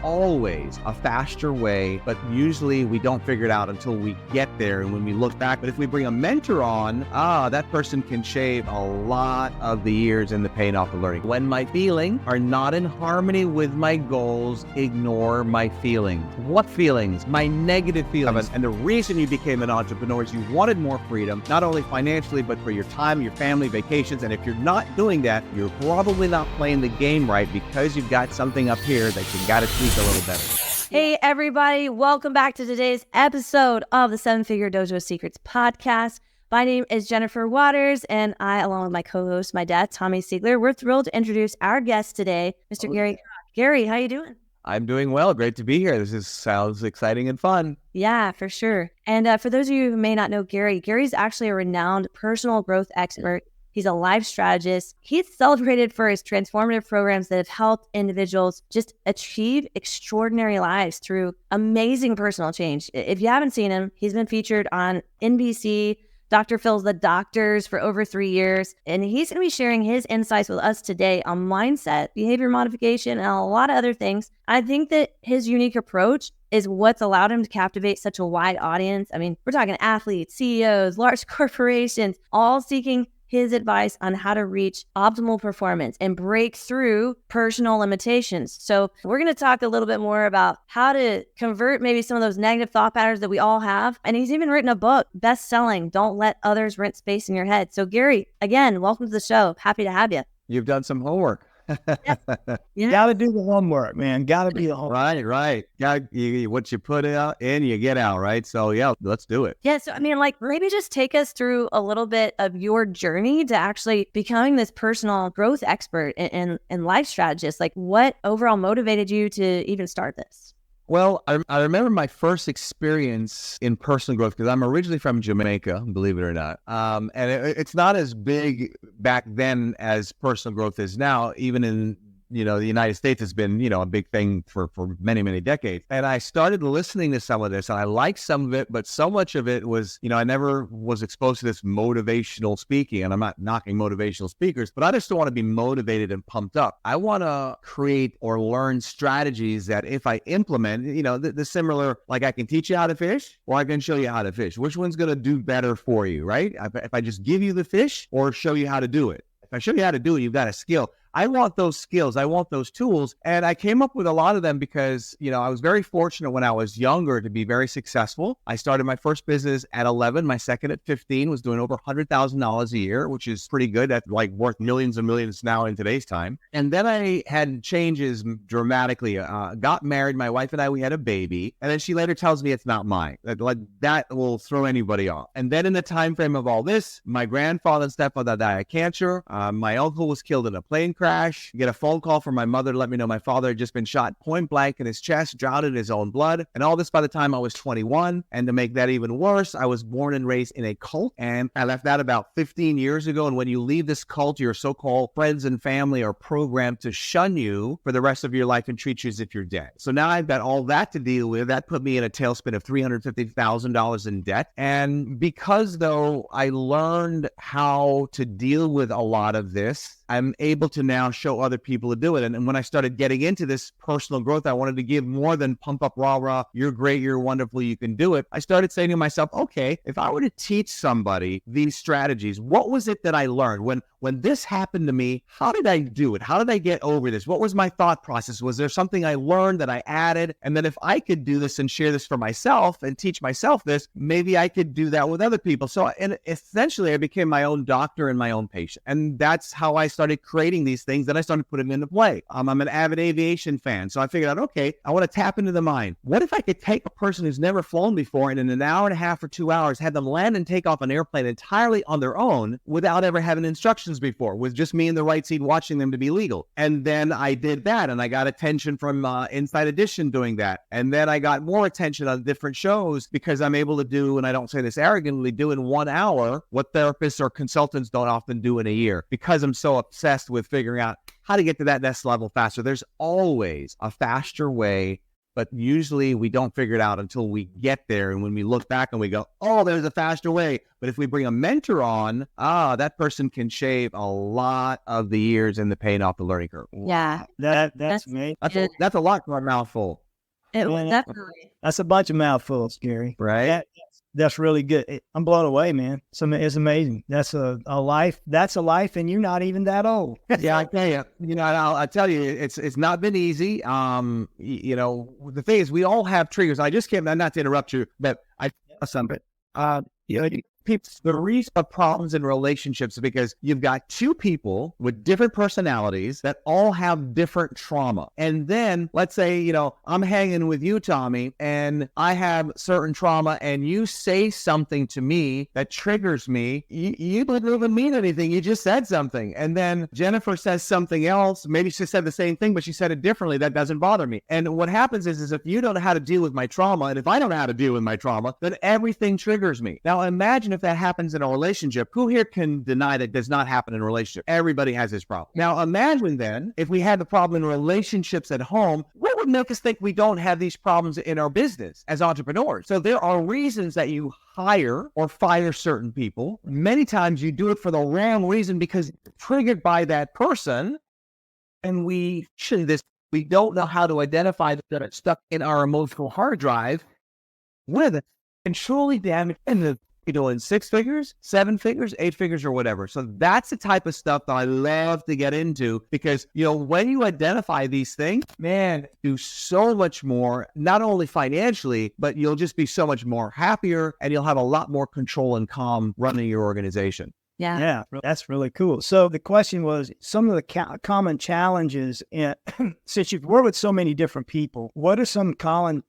always a faster way, but usually we don't figure it out until we get there and when we look back. But if we bring a mentor on, that person can shave a lot of the years and the pain off of learning. When my feelings are not in harmony with my goals, ignore my feelings. What feelings? My negative feelings. And the reason you became an entrepreneur is you wanted more freedom, not only financially, but for your time, your family, vacations. And if you're not doing that, you're probably not playing the game right because you've got something up here that you got to tweak a little better. Hey, everybody. Welcome back to today's episode of the Seven Figure Dojo Secrets podcast. My name is Jennifer Waters, and I, along with my co-host, my dad, Tommy Seigler, we're thrilled to introduce our guest today, Mr. Gary Coxe. Gary, how you doing? I'm doing well. Great to be here. Sounds exciting and fun. Yeah, for sure. And for those of you who may not know Gary's actually a renowned personal growth expert. He's a life strategist. He's celebrated for his transformative programs that have helped individuals just achieve extraordinary lives through amazing personal change. If you haven't seen him, he's been featured on NBC, Dr. Phil's The Doctors for over 3 years. And he's going to be sharing his insights with us today on mindset, behavior modification, and a lot of other things. I think that his unique approach is what's allowed him to captivate such a wide audience. I mean, we're talking athletes, CEOs, large corporations, all seeking his advice on how to reach optimal performance and break through personal limitations. So we're going to talk a little bit more about how to convert maybe some of those negative thought patterns that we all have. And he's even written a book, best-selling, Don't Let Others Rent Space in Your Head. So Gary, again, welcome to the show. Happy to have you. You've done some homework. Yeah. Got to do the homework, man. Got to be the homework. Right. What you put out in, you get out, right? So yeah, let's do it. Yeah. So I mean, maybe just take us through a little bit of your journey to actually becoming this personal growth expert and life strategist. Like, what overall motivated you to even start this? Well, I remember my first experience in personal growth because I'm originally from Jamaica, believe it or not. And it's not as big back then as personal growth is now, even in the United States has been, a big thing for many, many decades. And I started listening to some of this and I liked some of it, but so much of it was, I never was exposed to this motivational speaking, and I'm not knocking motivational speakers, but I just don't want to be motivated and pumped up. I want to create or learn strategies that if I implement, the similar, like I can teach you how to fish or I can show you how to fish. Which one's going to do better for you, right? If I just give you the fish or show you how to do it. If I show you how to do it, you've got a skill. I want those skills. I want those tools. And I came up with a lot of them because, I was very fortunate when I was younger to be very successful. I started my first business at 11. My second at 15 was doing over $100,000 a year, which is pretty good. That's worth millions and millions now in today's time. And then I had changes dramatically. Got married. My wife and I, we had a baby. And then she later tells me it's not mine. That will throw anybody off. And then in the time frame of all this, my grandfather and stepfather died of cancer. My uncle was killed in a plane crash. Get a phone call from my mother to let me know my father had just been shot point blank in his chest, drowned in his own blood. And all this by the time I was 21. And to make that even worse, I was born and raised in a cult. And I left that about 15 years ago. And when you leave this cult, your so-called friends and family are programmed to shun you for the rest of your life and treat you as if you're dead. So now I've got all that to deal with. That put me in a tailspin of $350,000 in debt. And because though I learned how to deal with a lot of this, I'm able to now show other people to do it. And when I started getting into this personal growth, I wanted to give more than pump up, rah, rah, you're great, you're wonderful, you can do it. I started saying to myself, okay, if I were to teach somebody these strategies, what was it that I learned? When this happened to me, how did I do it? How did I get over this? What was my thought process? Was there something I learned that I added? And then if I could do this and share this for myself and teach myself this, maybe I could do that with other people. So and essentially, I became my own doctor and my own patient. And that's how I started creating these things. Then I started putting them into play. I'm an avid aviation fan. So I figured out, okay, I want to tap into the mind. What if I could take a person who's never flown before and in an hour and a half or 2 hours, have them land and take off an airplane entirely on their own without ever having instructions before, with just me in the right seat watching them to be legal. And then I did that and I got attention from Inside Edition doing that. And then I got more attention on different shows because I'm able to do, and I don't say this arrogantly, do in 1 hour what therapists or consultants don't often do in a year, because I'm so obsessed with figuring out how to get to that next level faster. There's always a faster way but usually we don't figure it out until we get there. And when we look back and we go, oh, there's a faster way. But if we bring a mentor on, that person can shave a lot of the years and the pain off the learning curve. Yeah. That's amazing. That's a lot for a mouthful. Definitely. That's a bunch of mouthfuls, Gary. Right? That's really good. I'm blown away, man. It's amazing. That's a life. That's a life, and you're not even that old. Yeah, I tell you. I'll tell you, it's not been easy. The thing is, we all have triggers. I just came, not to interrupt you, but I something. The reason of problems in relationships is because you've got two people with different personalities that all have different trauma. And then let's say, I'm hanging with you, Tommy, and I have certain trauma and you say something to me that triggers me. You didn't even mean anything. You just said something. And then Jennifer says something else. Maybe she said the same thing, but she said it differently. That doesn't bother me. And what happens is if you don't know how to deal with my trauma, and if I don't know how to deal with my trauma, then everything triggers me. Now imagine if that happens in a relationship. Who here can deny that does not happen in a relationship? Everybody has this problem. Now imagine then if we had the problem in relationships at home, what would make us think we don't have these problems in our business as entrepreneurs? So there are reasons that you hire or fire certain people. Many times you do it for the wrong reason because you're triggered by that person. And we don't know how to identify that it's stuck in our emotional hard drive with it and truly damage in 6 figures, 7 figures, 8 figures, or whatever. So that's the type of stuff that I love to get into because, when you identify these things, man, do so much more, not only financially, but you'll just be so much more happier and you'll have a lot more control and calm running your organization. Yeah, that's really cool. So the question was some of the common challenges, since you've worked with so many different people, what are some common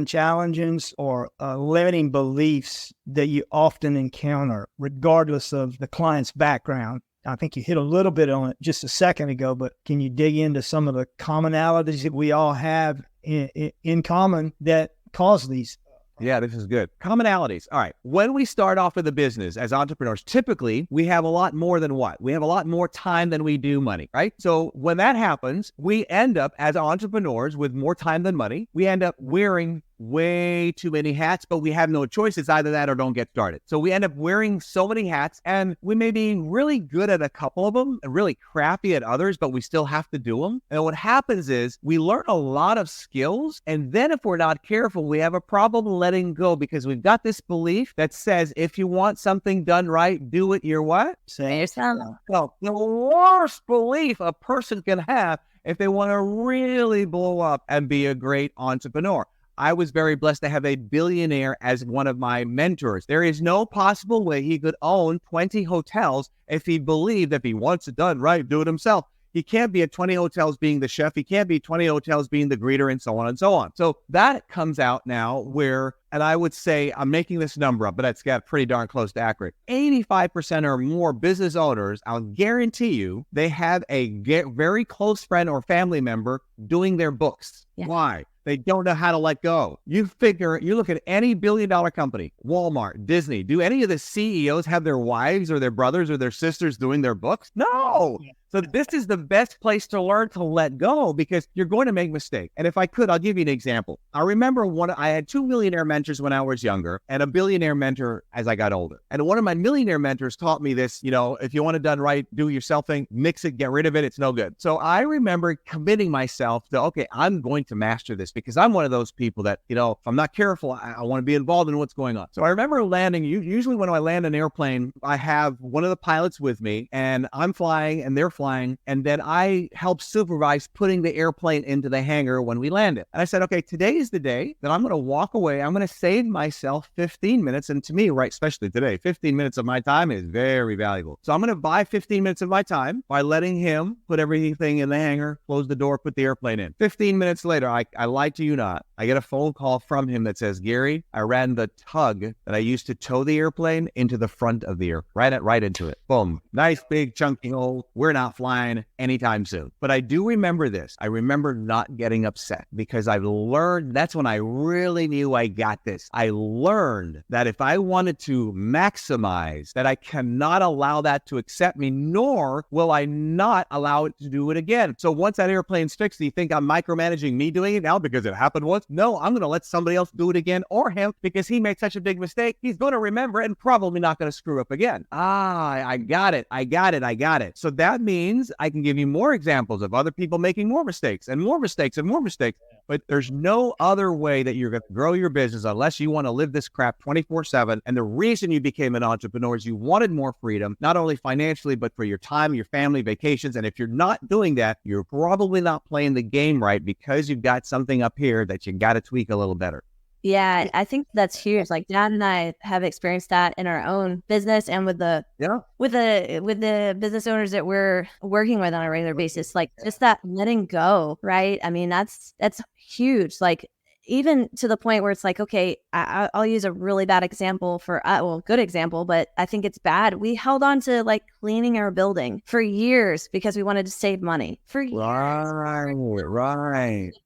challenges or limiting beliefs that you often encounter, regardless of the client's background? I think you hit a little bit on it just a second ago, but can you dig into some of the commonalities that we all have in common that cause these? Yeah, this is good. Commonalities. All right. When we start off with a business as entrepreneurs, typically we have a lot more than what? We have a lot more time than we do money, right? So when that happens, we end up as entrepreneurs with more time than money. We end up wearing way too many hats, but we have no choice. It's either that or don't get started. So we end up wearing so many hats and we may be really good at a couple of them and really crappy at others, but we still have to do them. And what happens is we learn a lot of skills. And then if we're not careful, we have a problem letting go because we've got this belief that says, if you want something done right, do it your what? Say yourself. Well, the worst belief a person can have if they want to really blow up and be a great entrepreneur. I was very blessed to have a billionaire as one of my mentors. There is no possible way he could own 20 hotels if he believed if he wants it done right, do it himself. He can't be at 20 hotels being the chef. He can't be 20 hotels being the greeter and so on and so on. So that comes out now where, and I would say, I'm making this number up, but it's got pretty darn close to accurate. 85% or more business owners, I'll guarantee you, they have a very close friend or family member doing their books. Yeah. Why? They don't know how to let go. You look at any billion-dollar company, Walmart, Disney, do any of the CEOs have their wives or their brothers or their sisters doing their books? No. So this is the best place to learn to let go because you're going to make mistakes. And if I could, I'll give you an example. I remember I had 2 millionaire mentors when I was younger and a billionaire mentor as I got older. And one of my millionaire mentors taught me this, if you want it done right, do it yourself thing, mix it, get rid of it. It's no good. So I remember committing myself to, okay, I'm going to master this because I'm one of those people that, if I'm not careful, I want to be involved in what's going on. So I remember landing, usually when I land an airplane, I have one of the pilots with me and I'm flying and they're flying. And then I help supervise putting the airplane into the hangar when we land it. And I said, okay, today is the day that I'm going to walk away. I'm going to save myself 15 minutes. And to me, right, especially today, 15 minutes of my time is very valuable. So I'm going to buy 15 minutes of my time by letting him put everything in the hangar, close the door, put the airplane in. 15 minutes later, I lied to you not, I get a phone call from him that says, Gary, I ran the tug that I used to tow the airplane into the front of the airplane, right into it. Boom. Nice, big, chunky hole. We're not flying anytime soon. But I do remember this. I remember not getting upset because I've learned, that's when I really knew I got this. I learned that if I wanted to maximize, that I cannot allow that to accept me, nor will I not allow it to do it again. So once that airplane's fixed, do you think I'm micromanaging me doing it now because it happened once? No, I'm going to let somebody else do it again, or him, because he made such a big mistake. He's going to remember it and probably not going to screw up again. I got it. So that means I can give you more examples of other people making more mistakes and more mistakes and more mistakes. But there's no other way that you're going to grow your business unless you want to live this crap 24/7. And the reason you became an entrepreneur is you wanted more freedom, not only financially, but for your time, your family, vacations. And if you're not doing that, you're probably not playing the game right, because you've got something up here that you got to tweak a little better. Yeah, I think that's huge. Like Dad and I have experienced that in our own business and with the business owners that we're working with on a regular basis. Like just that letting go, right? I mean, that's huge. Like even to the point where it's like, okay, I'll use a really bad example good example, but I think it's bad. We held on to like cleaning our building for years because we wanted to save money for years.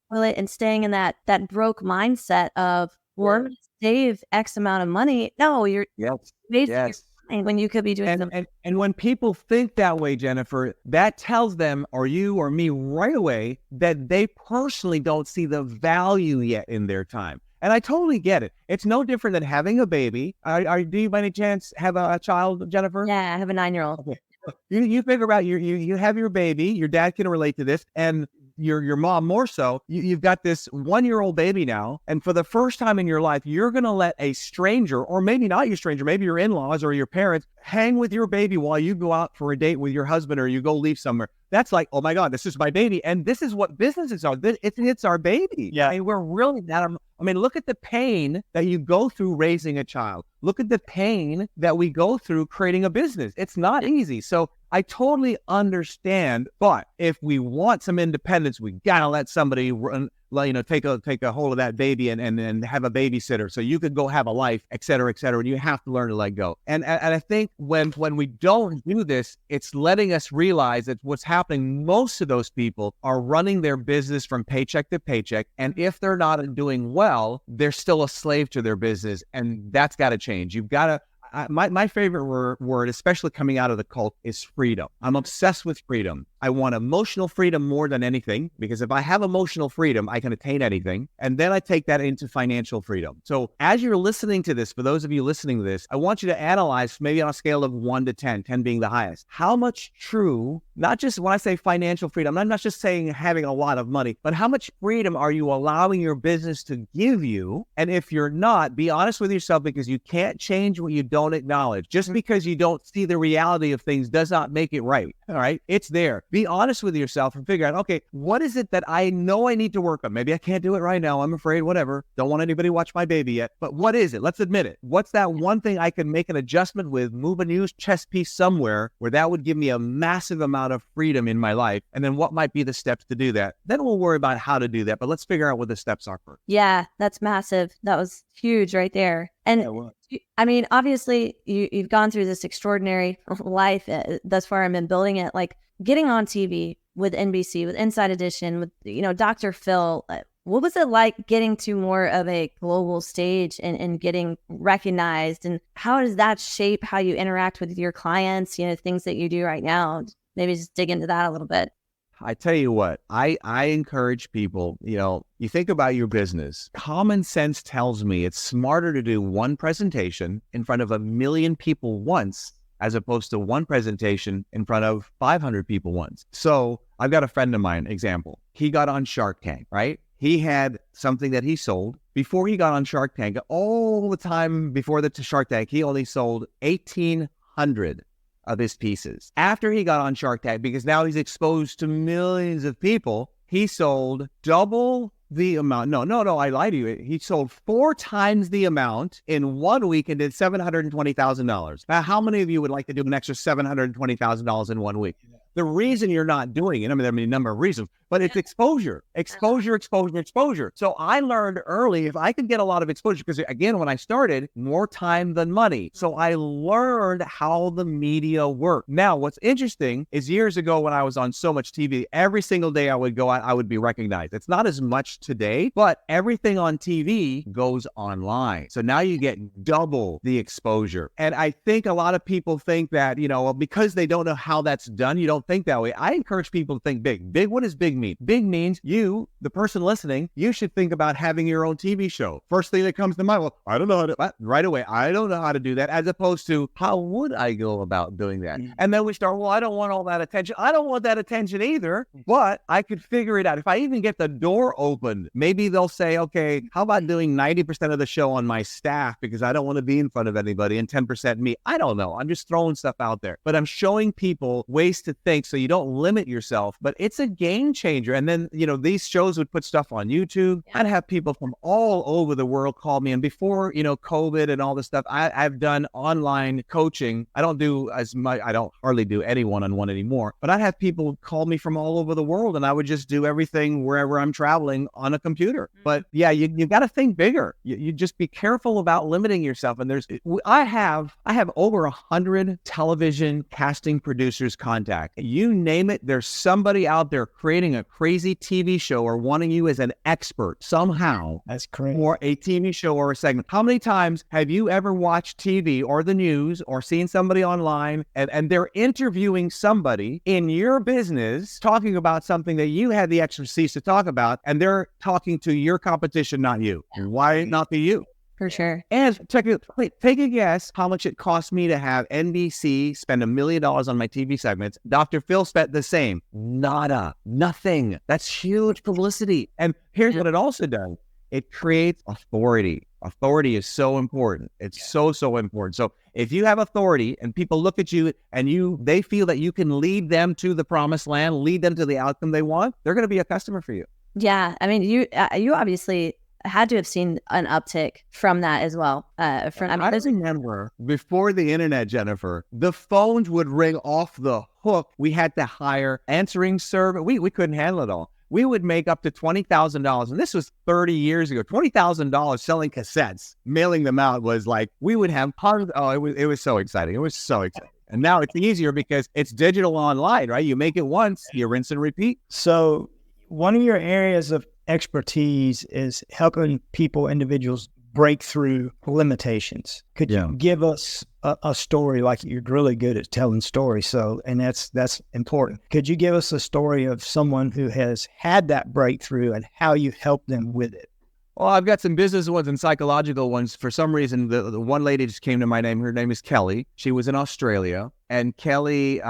Right. And staying in that broke mindset of, we're going to save X amount of money. No, you're wasting your time when you could be doing something. And when people think that way, Jennifer, that tells them, or you or me right away, that they personally don't see the value yet in their time. And I totally get it. It's no different than having a baby. Do you by any chance have a child, Jennifer? Yeah, I have a 9-year-old. Okay. You figure out you have your baby. Your dad can relate to this, and your mom more so. You've got this 1-year-old baby now, and for the first time in your life, you're going to let a stranger, or maybe not your stranger, maybe your in-laws or your parents, hang with your baby while you go out for a date with your husband or you go leave somewhere. That's like, oh my God, this is my baby. And this is what businesses are. It's our baby. Yeah. I mean, we're really not. I mean, look at the pain that you go through raising a child. Look at the pain that we go through creating a business. It's not easy. So I totally understand. But if we want some independence, we got to let somebody run, take a hold of that baby and have a babysitter so you could go have a life, et cetera, and you have to learn to let go. And I think when we don't do this, it's letting us realize that what's happening, most of those people are running their business from paycheck to paycheck. And if they're not doing well, they're still a slave to their business. And that's got to change. You've got to. My favorite word, especially coming out of the cult, is freedom. I'm obsessed with freedom. I want emotional freedom more than anything, because if I have emotional freedom, I can attain anything. And then I take that into financial freedom. So as you're listening to this, for those of you listening to this, I want you to analyze, maybe on a scale of 1 to 10, 10 being the highest, how much true, not just when I say financial freedom, I'm not just saying having a lot of money, but how much freedom are you allowing your business to give you? And if you're not, be honest with yourself, because you can't change what you don't acknowledge. Just because you don't see the reality of things does not make it right. All right. It's there. Be honest with yourself and figure out, okay, what is it that I know I need to work on? Maybe I can't do it right now. I'm afraid, whatever. Don't want anybody to watch my baby yet. But what is it? Let's admit it. What's that one thing I can make an adjustment with, move a new chess piece somewhere where that would give me a massive amount of freedom in my life? And then what might be the steps to do that? Then we'll worry about how to do that. But let's figure out what the steps are first. Yeah, that's massive. That was huge right there. And I mean, obviously, you've gone through this extraordinary life thus far and been building it. Like getting on TV with NBC, with Inside Edition, with, Dr. Phil. What was it like getting to more of a global stage and getting recognized? And how does that shape how you interact with your clients, things that you do right now? Maybe just dig into that a little bit. I tell you what, I encourage people, you think about your business. Common sense tells me it's smarter to do one presentation in front of 1 million people once, as opposed to one presentation in front of 500 people once. So I've got a friend of mine, example. He got on Shark Tank, right? He had something that he sold. Before he got on Shark Tank, all the time before the Shark Tank, he only sold 1,800 of his pieces. After he got on Shark Tank, because now he's exposed to millions of people, he sold double the amount. No, I lied to you. He sold 4 times the amount in 1 week and did $720,000. Now, how many of you would like to do an extra $720,000 in 1 week? The reason you're not doing it, there are a number of reasons, but it's exposure. So I learned early, if I could get a lot of exposure, because again, when I started, more time than money. So I learned how the media worked. Now, what's interesting is years ago when I was on so much TV, every single day I would go out, I would be recognized. It's not as much today, but everything on TV goes online. So now you get double the exposure. And I think a lot of people think that, because they don't know how that's done, you don't don't think that way. I encourage people to think big. Big, what does big mean? Big means you, the person listening, you should think about having your own TV show. First thing that comes to mind, well, I don't know how to, right away, I don't know how to do that, as opposed to, how would I go about doing that? And then we start, well, I don't want all that attention. I don't want that attention either, but I could figure it out. If I even get the door opened, maybe they'll say, okay, how about doing 90% of the show on my staff because I don't want to be in front of anybody, and 10% me. I don't know. I'm just throwing stuff out there, but I'm showing people ways to think so you don't limit yourself. But it's a game changer. And then, these shows would put stuff on YouTube. I'd have people from all over the world call me. And before, COVID and all this stuff, I've done online coaching. I don't do as much. I don't hardly do any one-on-one anymore, but I'd have people call me from all over the world, and I would just do everything wherever I'm traveling on a computer. But yeah, you got to think bigger. You just be careful about limiting yourself. And I have over 100 television casting producers contact. You name it, there's somebody out there creating a crazy TV show or wanting you as an expert somehow. That's crazy. For a TV show or a segment. How many times have you ever watched TV or the news or seen somebody online and they're interviewing somebody in your business talking about something that you had the expertise to talk about, and they're talking to your competition, not you? Why not be you? For sure. And take a guess how much it cost me to have NBC spend $1 million on my TV segments. Dr. Phil spent the same. Nada. Nothing. That's huge publicity. And here's what it also does. It creates authority. Authority is so important. It's so important. So if you have authority and people look at you and they feel that you can lead them to the promised land, lead them to the outcome they want, they're going to be a customer for you. Yeah. I mean, you obviously had to have seen an uptick from that as well. I remember before the internet, Jennifer, the phones would ring off the hook. We had to hire answering service. We couldn't handle it all. We would make up to $20,000. And this was 30 years ago, $20,000 selling cassettes, mailing them out was like, we would have hundreds. Oh, it was so exciting. It was so exciting. And now it's easier because it's digital online, right? You make it once, you rinse and repeat. So one of your areas of expertise is helping individuals break through limitations. Could you give us a story? Like, you're really good at telling stories, and that's important. Could you give us a story of someone who has had that breakthrough and how you helped them with it? Well, I've got some business ones and psychological ones. For some reason, the one lady just came to my name. Her name is Kelly. She was in Australia. And Kelly,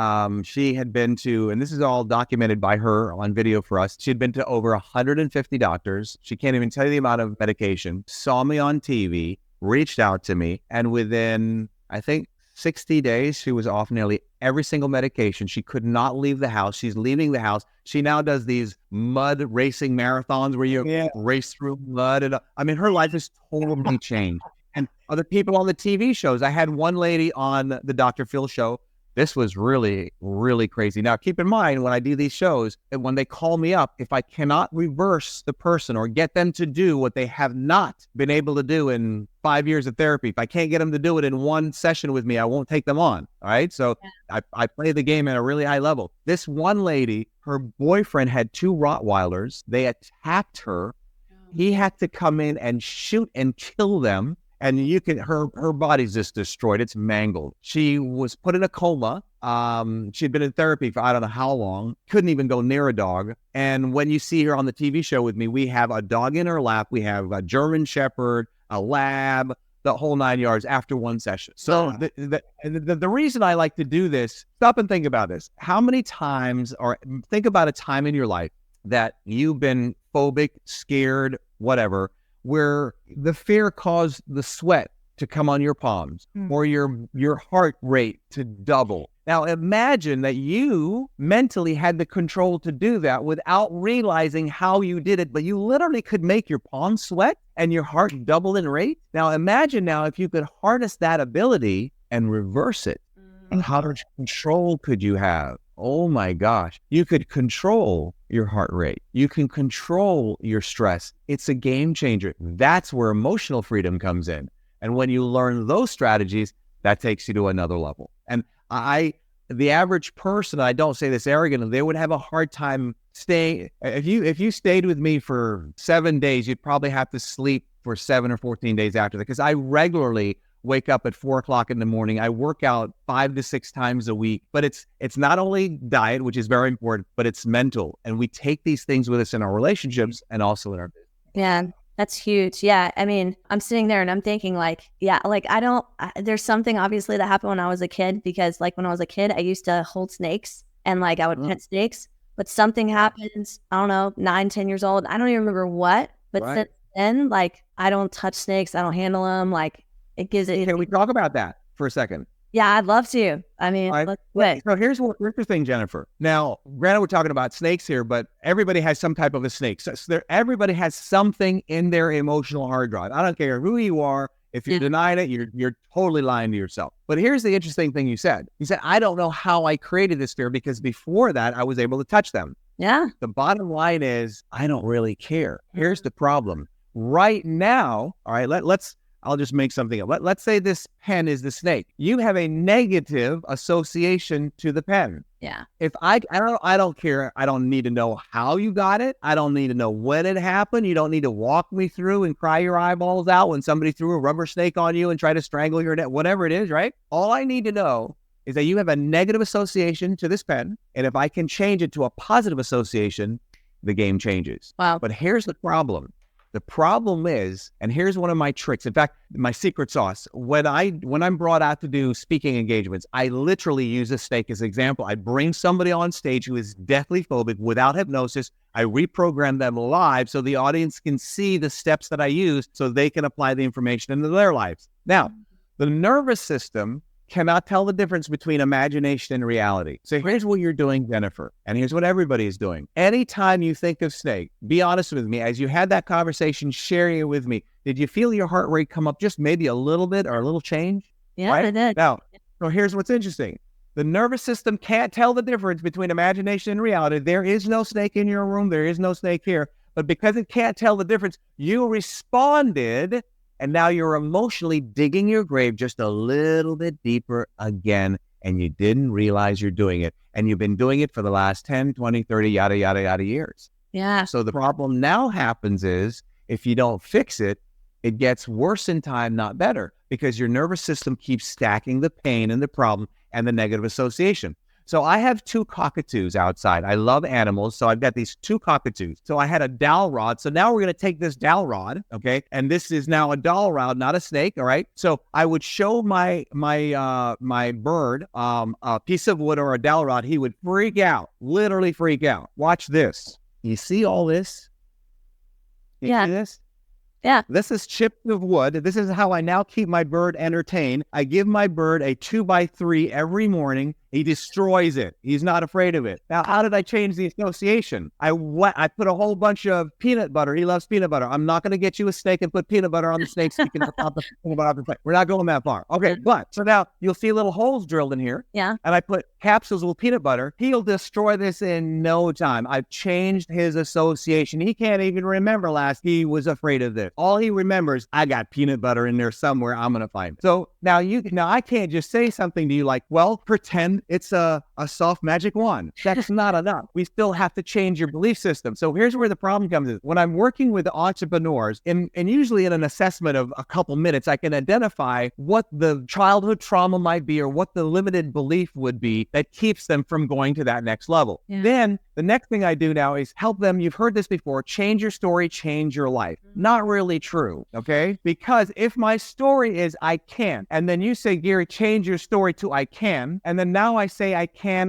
she had been to, and this is all documented by her on video for us, she had been to over 150 doctors. She can't even tell you the amount of medication. Saw me on TV, reached out to me, and within, I think, 60 days, she was off nearly every single medication. She could not leave the house. She's leaving the house. She now does these mud racing marathons where you race through mud. And I mean, her life is totally changed. And other people on the TV shows. I had one lady on the Dr. Phil show. This was really, really crazy. Now, keep in mind, when I do these shows, and when they call me up, if I cannot reverse the person or get them to do what they have not been able to do in 5 years of therapy, if I can't get them to do it in one session with me, I won't take them on. All right. So I play the game at a really high level. This one lady, her boyfriend had 2 Rottweilers. They attacked her. He had to come in and shoot and kill them. And her body's just destroyed. It's mangled. She was put in a coma. She'd been in therapy for I don't know how long, couldn't even go near a dog. And when you see her on the TV show with me, we have a dog in her lap. We have a German Shepherd, a lab, the whole 9 yards after one session. So the reason I like to do this, stop and think about this. How many times, or think about a time in your life that you've been phobic, scared, whatever, where the fear caused the sweat to come on your palms or your heart rate to double. Now imagine that you mentally had the control to do that without realizing how you did it, but you literally could make your palms sweat and your heart double in rate. Now imagine if you could harness that ability and reverse it. And how much control could you have? Oh my gosh, you could control your heart rate. You can control your stress. It's a game changer. That's where emotional freedom comes in. And when you learn those strategies, that takes you to another level. And the average person, I don't say this arrogantly, they would have a hard time staying. If you stayed with me for 7 days, you'd probably have to sleep for 7 or 14 days after that, because I regularly wake up at 4 o'clock in the morning. I work out 5 to 6 times a week, but it's not only diet, which is very important, but it's mental. And we take these things with us in our relationships and also in our business. Yeah. That's huge. Yeah. I mean, I'm sitting there and I'm thinking like, yeah, like there's something obviously that happened when I was a kid, because like when I was a kid, I used to hold snakes and like I would pet snakes, but something happens, I don't know, 9, 10 years old. I don't even remember what, but since then, like I don't touch snakes. I don't handle them. Like it gives it. Can we talk about that for a second? Yeah, I'd love to. I mean, let's do it. So here's what's interesting, Jennifer. Now, granted, we're talking about snakes here, but everybody has some type of a snake. So everybody has something in their emotional hard drive. I don't care who you are. If you're denying it, you're totally lying to yourself. But here's the interesting thing you said. You said, I don't know how I created this fear, because before that, I was able to touch them. Yeah. The bottom line is, I don't really care. Here's the problem. Right now, all right, I'll just make something up. Let's say this pen is the snake. You have a negative association to the pen. Yeah. If I don't care. I don't need to know how you got it. I don't need to know when it happened. You don't need to walk me through and cry your eyeballs out when somebody threw a rubber snake on you and tried to strangle your neck, whatever it is, right? All I need to know is that you have a negative association to this pen. And if I can change it to a positive association, the game changes. Wow. But here's the problem. The problem is, and here's one of my tricks. In fact, my secret sauce. When I'm brought out to do speaking engagements, I literally use a snake as an example. I bring somebody on stage who is deathly phobic without hypnosis. I reprogram them live so the audience can see the steps that I use so they can apply the information into their lives. Now, the nervous system cannot tell the difference between imagination and reality. So here's what you're doing, Jennifer, and here's what everybody is doing. Anytime you think of snake, be honest with me. As you had that conversation, sharing it with me, did you feel your heart rate come up just maybe a little bit or a little change? Yeah, right? I did. Now, so here's what's interesting. The nervous system can't tell the difference between imagination and reality. There is no snake in your room. There is no snake here. But because it can't tell the difference, you responded. And now you're emotionally digging your grave just a little bit deeper again, and you didn't realize you're doing it. And you've been doing it for the last 10, 20, 30, yada, yada, yada years. Yeah. So the problem now happens is, if you don't fix it, it gets worse in time, not better, because your nervous system keeps stacking the pain and the problem and the negative association. So I have 2 cockatoos outside. I love animals. So I've got these 2 cockatoos. So I had a dowel rod. So now we're going to take this dowel rod. Okay. And this is now a dowel rod, not a snake. All right. So I would show my bird, a piece of wood or a dowel rod. He would freak out, literally freak out. Watch this. You see all this? You see this? Yeah. This is chips of wood. This is how I now keep my bird entertained. I give my bird a 2x3 every morning. He destroys it. He's not afraid of it. Now, how did I change the association? I put a whole bunch of peanut butter. He loves peanut butter. I'm not going to get you a snake and put peanut butter on the snake so you can pop the peanut butter off the plate. We're not going that far. Okay, but so now you'll see little holes drilled in here. Yeah. And I put capsules with peanut butter. He'll destroy this in no time. I've changed his association. He can't even remember last he was afraid of this. All he remembers, I got peanut butter in there somewhere. I'm going to find it. So now I can't just say something to you like, well, pretend it's a soft magic wand. That's not enough. We still have to change your belief system. So here's where the problem comes in. When I'm working with entrepreneurs, and usually in an assessment of a couple minutes, I can identify what the childhood trauma might be or what the limited belief would be that keeps them from going to that next level. Yeah. Then the next thing I do now is help them. You've heard this before. Change your story, change your life. Not really true. Okay. Because if my story is I can't, and then you say, Gary, change your story to I can, and then now I say I can,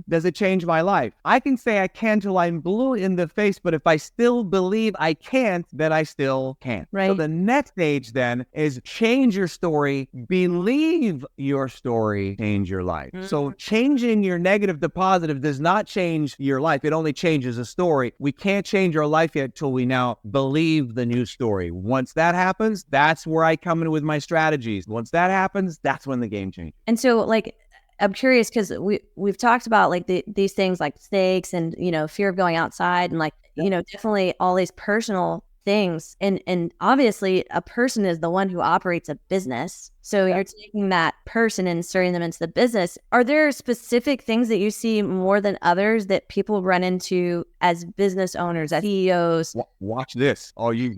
does it change my life? I can say I can till I'm blue in the face, but if I still believe I can't, then I still can't. Right. So the next stage then is change your story, believe your story, change your life. Mm-hmm. So changing your negative to positive does not change your life. It only changes a story. We can't change our life yet till we now believe the new story. Once that happens, that's where I come in with my strategies. Once that happens, that's when the game changes. And so like, I'm curious because we've talked about like these things like snakes and, fear of going outside and like, definitely all these personal things. And obviously a person is the one who operates a business. So you're taking that person and inserting them into the business. Are there specific things that you see more than others that people run into as business owners, as CEOs? Watch this. Oh, you're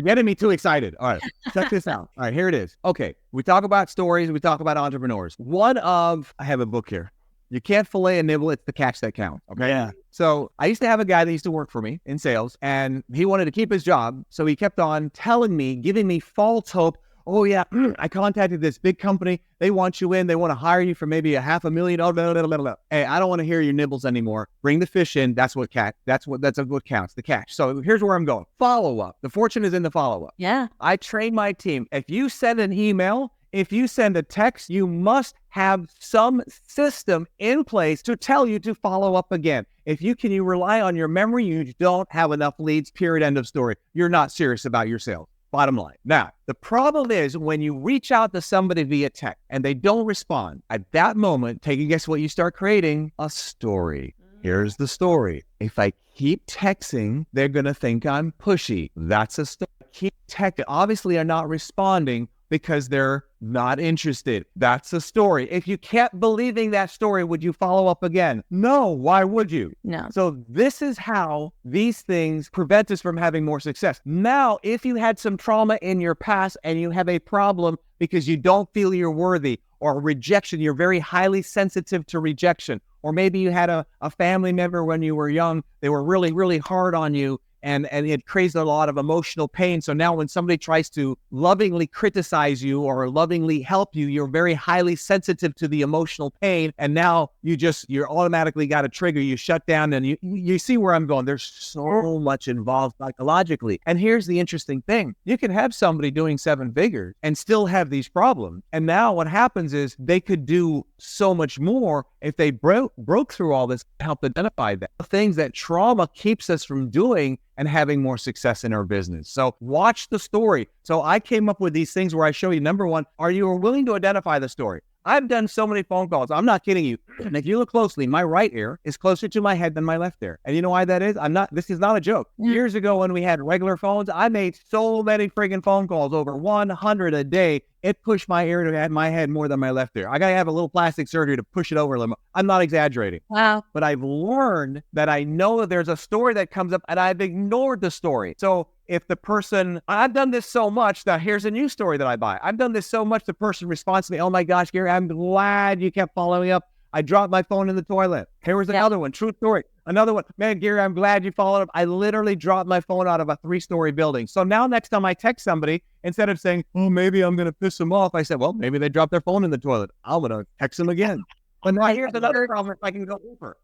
getting me too excited. All right, check this out. All right, here it is. Okay, we talk about stories. We talk about entrepreneurs. I have a book here. You can't fillet a nibble. It's the catch that counts. Okay. Yeah. So I used to have a guy that used to work for me in sales, and he wanted to keep his job. So he kept on telling me, giving me false hope. Oh yeah, I contacted this big company. They want you in. They want to hire you for maybe $500,000. Oh, blah, blah, blah, blah. Hey, I don't want to hear your nibbles anymore. Bring the fish in. That's what counts. The catch. So here's where I'm going. Follow up. The fortune is in the follow up. Yeah. I train my team. If you send an email, if you send a text, you must have some system in place to tell you to follow up again. If you rely on your memory, you don't have enough leads, period, end of story. You're not serious about your sales. Bottom line. Now, the problem is when you reach out to somebody via text and they don't respond, at that moment, take a guess what you start creating? A story. Here's the story. If I keep texting, they're going to think I'm pushy. That's a story. Keep texting. Obviously, they're not responding because they're not interested. That's a story. If you kept believing that story, would you follow up again? No. Why would you? No. So this is how these things prevent us from having more success. Now, if you had some trauma in your past and you have a problem because you don't feel you're worthy, or rejection, you're very highly sensitive to rejection, or maybe you had a family member when you were young, they were really, really hard on you, and it creates a lot of emotional pain. So now when somebody tries to lovingly criticize you or lovingly help you, you're very highly sensitive to the emotional pain. And now you're automatically got a trigger, you shut down, and you see where I'm going. There's so much involved psychologically. And here's the interesting thing. You can have somebody doing 7 figures and still have these problems. And now what happens is they could do so much more if they broke through all this, help identify the things that trauma keeps us from doing and having more success in our business. So watch the story. So I came up with these things where I show you, number one, are you willing to identify the story? I've done so many phone calls. I'm not kidding you. And if you look closely, my right ear is closer to my head than my left ear. And you know why that is? This is not a joke. Years ago when we had regular phones, I made so many friggin' phone calls, over 100 a day. It pushed my ear to my head more than my left ear. I got to have a little plastic surgery to push it over a little. I'm not exaggerating. Wow. But I've learned that I know that there's a story that comes up and I've ignored the story. So if the person, I've done this so much, now here's a new story that I buy. I've done this so much, the person responds to me, oh my gosh, Gary, I'm glad you kept following up. I dropped my phone in the toilet. Here was another one, true story. Another one, man, Gary, I'm glad you followed up. I literally dropped my phone out of a 3-story building. So now next time I text somebody, instead of saying, oh, maybe I'm going to piss them off, I said, well, maybe they dropped their phone in the toilet. I'm going to text them again. But now here's another problem if I can go deeper.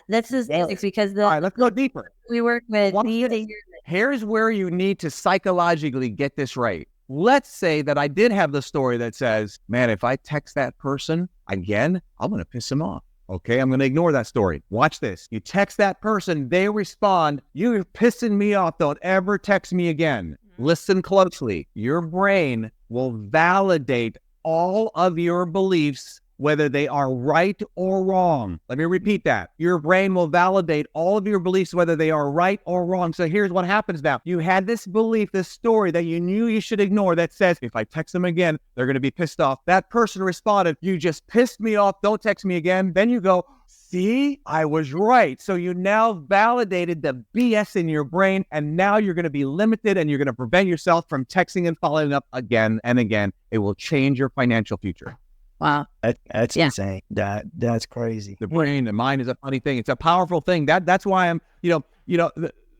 This is because all right, let's go deeper. We work with Here's where you need to psychologically get this right. Let's say that I did have the story that says, man, if I text that person again, I'm going to piss them off. Okay, I'm going to ignore that story. Watch this. You text that person, they respond, you're pissing me off. Don't ever text me again. Listen closely. Your brain will validate all of your beliefs, whether they are right or wrong. Let me repeat that. Your brain will validate all of your beliefs, whether they are right or wrong. So here's what happens now. You had this belief, this story that you knew you should ignore that says, if I text them again, they're going to be pissed off. That person responded, you just pissed me off. Don't text me again. Then you go, see, I was right. So you now validated the BS in your brain, and now you're going to be limited and you're going to prevent yourself from texting and following up again and again. It will change your financial future. Wow. That's insane. That's crazy. The brain, the mind is a funny thing. It's a powerful thing. That's why I'm,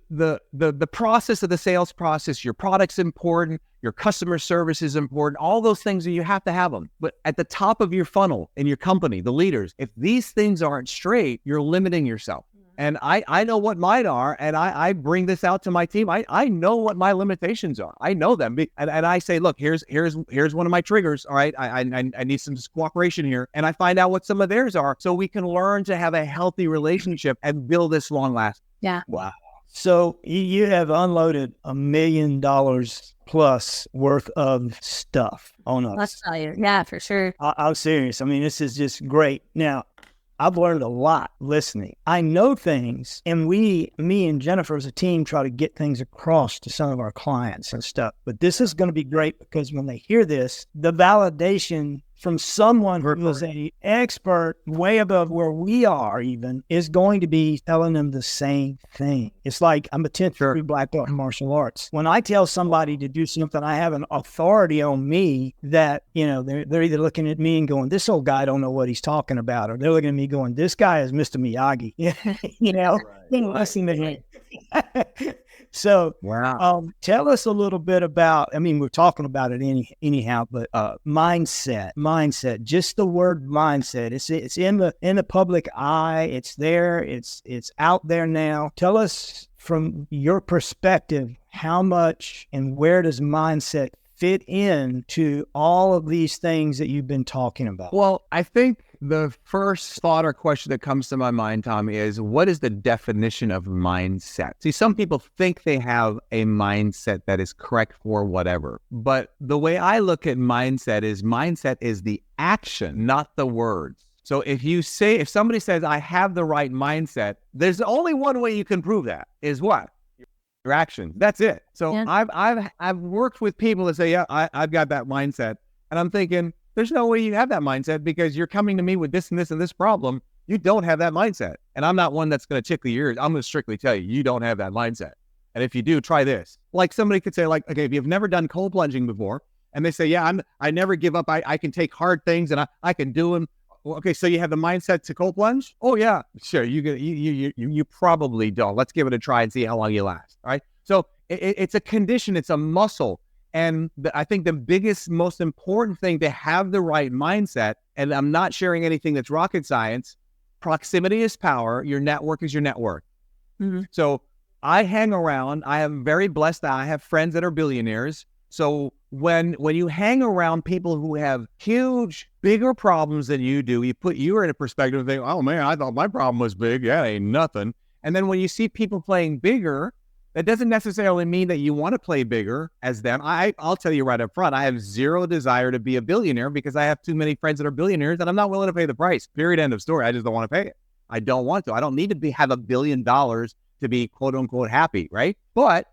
the process of the sales process, your product's important, your customer service is important, all those things, you have to have them. But at the top of your funnel in your company, the leaders, if these things aren't straight, you're limiting yourself. And I know what mine are, and I bring this out to my team. I know what my limitations are. I know them. And I say, look, here's one of my triggers. All right, I need some cooperation here. And I find out what some of theirs are so we can learn to have a healthy relationship and build this long last. Yeah. Wow. So you have unloaded $1 million plus worth of stuff on us. Let's tell you. Yeah, for sure. I'm serious. I mean, this is just great. Now, I've learned a lot listening. I know things, and me and Jennifer as a team try to get things across to some of our clients and stuff. But this is going to be great because when they hear this, the validation from someone who is an expert way above where we are even is going to be telling them the same thing. It's like I'm a 10th degree black belt in martial arts. When I tell somebody to do something, I have an authority on me that, they're either looking at me and going, this old guy don't know what he's talking about, or they're looking at me going, this guy is Mr. Miyagi. Listen to him. So, wow. Tell us a little bit about, we're talking about it anyhow, but mindset, just the word mindset. It's in the public eye. It's there. It's out there now. Tell us from your perspective, how much and where does mindset fit in to all of these things that you've been talking about? Well, I think the first thought or question that comes to my mind, Tom, is what is the definition of mindset? See, some people think they have a mindset that is correct for whatever. But the way I look at mindset is the action, not the words. So if somebody says, I have the right mindset, there's only one way you can prove that is what? Your actions. That's it. So yeah. I've worked with people that say, yeah, I've got that mindset. And I'm thinking, there's no way you have that mindset because you're coming to me with this and this and this problem. You don't have that mindset. And I'm not one that's going to tickle your ears. I'm going to strictly tell you, you don't have that mindset. And if you do, try this. Like somebody could say, like, okay, if you've never done cold plunging before, and they say, yeah, I never give up. I can take hard things and I can do them. Well, okay, so you have the mindset to cold plunge? Oh yeah, sure. You probably don't. Let's give it a try and see how long you last. All right. So it's a condition. It's a muscle. And I think the biggest, most important thing to have the right mindset, and I'm not sharing anything that's rocket science, proximity is power. Your network is your network. Mm-hmm. So I hang around. I am very blessed that I have friends that are billionaires. So when you hang around people who have huge, bigger problems than you do, you're in a perspective of thinking, oh man, I thought my problem was big. Yeah, it ain't nothing. And then when you see people playing bigger, that doesn't necessarily mean that you want to play bigger as them. I'll tell you right up front, I have zero desire to be a billionaire because I have too many friends that are billionaires and I'm not willing to pay the price. Period. End of story. I just don't want to pay it. I don't want to. I don't need to have $1 billion to be quote unquote happy, right? But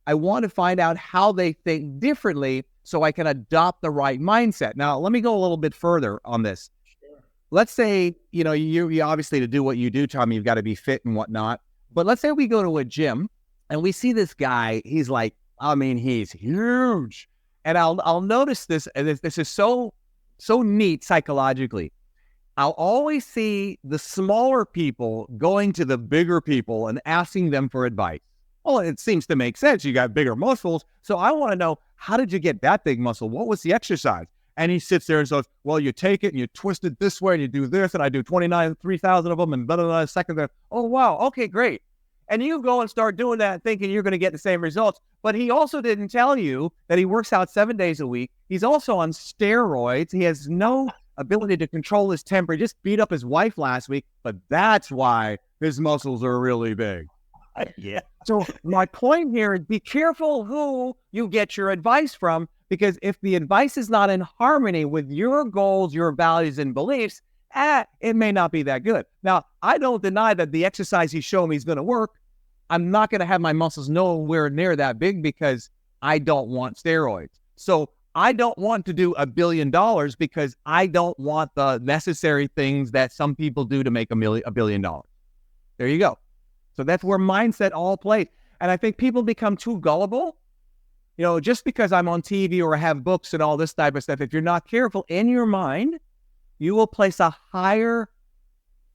I want to find out how they think differently so I can adopt the right mindset. Now, let me go a little bit further on this. Sure. Let's say, you obviously to do what you do, Tommy, you've got to be fit and whatnot. But let's say we go to a gym and we see this guy, he's like, he's huge. And I'll notice this, and this is so neat psychologically. I'll always see the smaller people going to the bigger people and asking them for advice. Well, it seems to make sense. You got bigger muscles. So I want to know, how did you get that big muscle? What was the exercise? And he sits there and says, well, you take it and you twist it this way and you do this. And I do 3,000 of them and blah, blah, blah, second. Oh, wow. Okay, great. And you go and start doing that thinking you're going to get the same results. But he also didn't tell you that he works out 7 days a week. He's also on steroids. He has no ability to control his temper. He just beat up his wife last week. But that's why his muscles are really big. Yeah. So my point here is be careful who you get your advice from, because if the advice is not in harmony with your goals, your values, and beliefs, it may not be that good. Now, I don't deny that the exercise he's showing me is going to work. I'm not going to have my muscles nowhere near that big because I don't want steroids. So I don't want to do $1 billion because I don't want the necessary things that some people do to make $1 billion. There you go. So that's where mindset all plays. And I think people become too gullible. Just because I'm on TV or have books and all this type of stuff, if you're not careful in your mind, you will place a higher